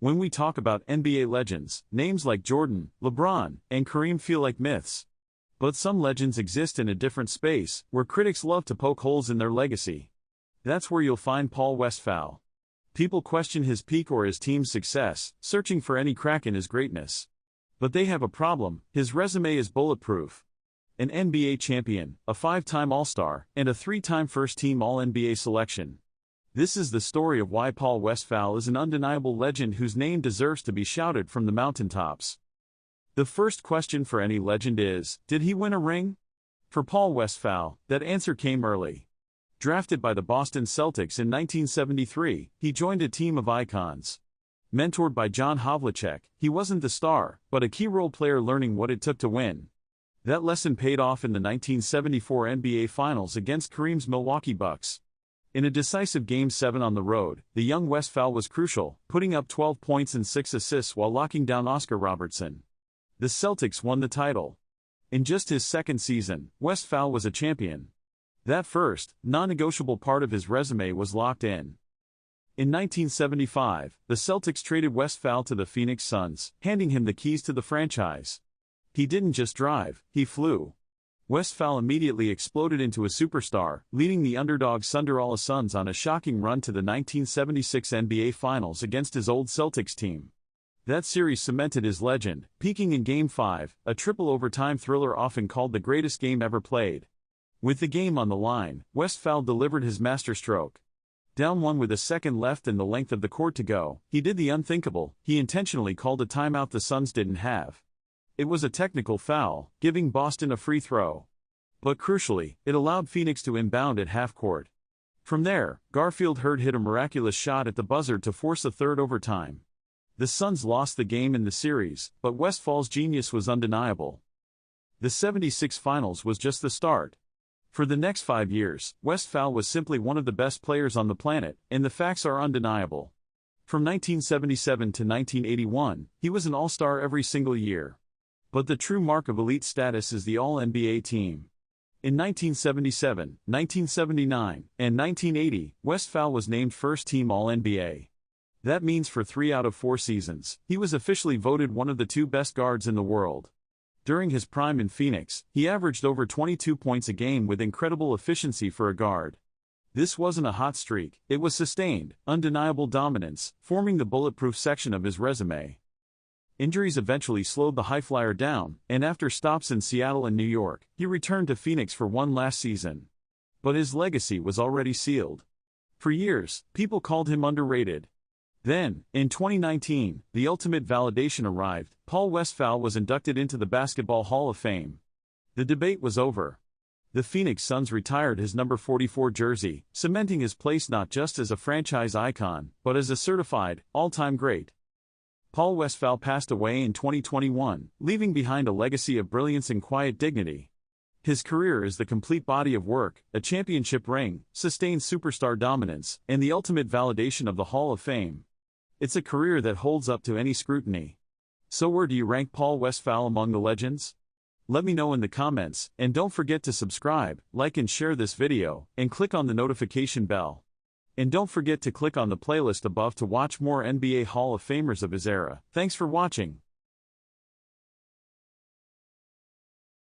When we talk about NBA legends, names like Jordan, LeBron, and Kareem feel like myths. But some legends exist in a different space, where critics love to poke holes in their legacy. That's where you'll find Paul Westphal. People question his peak or his team's success, searching for any crack in his greatness. But they have a problem: his resume is bulletproof. An NBA champion, a 5-time All-Star, and a 3-time first-team All-NBA selection. This is the story of why Paul Westphal is an undeniable legend whose name deserves to be shouted from the mountaintops. The first question for any legend is, did he win a ring? For Paul Westphal, that answer came early. Drafted by the Boston Celtics in 1973, he joined a team of icons. Mentored by John Havlicek, he wasn't the star, but a key role player learning what it took to win. That lesson paid off in the 1974 NBA Finals against Kareem's Milwaukee Bucks. In a decisive Game 7 on the road, the young Westphal was crucial, putting up 12 points and 6 assists while locking down Oscar Robertson. The Celtics won the title. In just his second season, Westphal was a champion. That first, non-negotiable part of his resume was locked in. In 1975, the Celtics traded Westphal to the Phoenix Suns, handing him the keys to the franchise. He didn't just drive, he flew. Westphal immediately exploded into a superstar, leading the underdog Sunderala Suns on a shocking run to the 1976 NBA Finals against his old Celtics team. That series cemented his legend, peaking in Game 5, a triple overtime thriller often called the greatest game ever played. With the game on the line, Westphal delivered his masterstroke. Down 1 with a second left and the length of the court to go, he did the unthinkable: he intentionally called a timeout the Suns didn't have. It was a technical foul, giving Boston a free throw. But crucially, it allowed Phoenix to inbound at half-court. From there, Garfield Hurd hit a miraculous shot at the buzzer to force a third overtime. The Suns lost the game in the series, but Westphal's genius was undeniable. The '76 Finals was just the start. For the next 5 years, Westphal was simply one of the best players on the planet, and the facts are undeniable. From 1977 to 1981, he was an All-Star every single year. But the true mark of elite status is the All-NBA team. In 1977, 1979, and 1980, Westphal was named first-team All-NBA. That means for 3 out of 4 seasons, he was officially voted one of the 2 best guards in the world. During his prime in Phoenix, he averaged over 22 points a game with incredible efficiency for a guard. This wasn't a hot streak, it was sustained, undeniable dominance, forming the bulletproof section of his resume. Injuries eventually slowed the highflyer down, and after stops in Seattle and New York, he returned to Phoenix for one last season. But his legacy was already sealed. For years, people called him underrated. Then, in 2019, the ultimate validation arrived: Paul Westphal was inducted into the Basketball Hall of Fame. The debate was over. The Phoenix Suns retired his number 44 jersey, cementing his place not just as a franchise icon, but as a certified, all-time great. Paul Westphal passed away in 2021, leaving behind a legacy of brilliance and quiet dignity. His career is the complete body of work: a championship ring, sustained superstar dominance, and the ultimate validation of the Hall of Fame. It's a career that holds up to any scrutiny. So where do you rank Paul Westphal among the legends? Let me know in the comments, and don't forget to subscribe, like and share this video, and click on the notification bell. And don't forget to click on the playlist above to watch more NBA Hall of Famers of his era. Thanks for watching.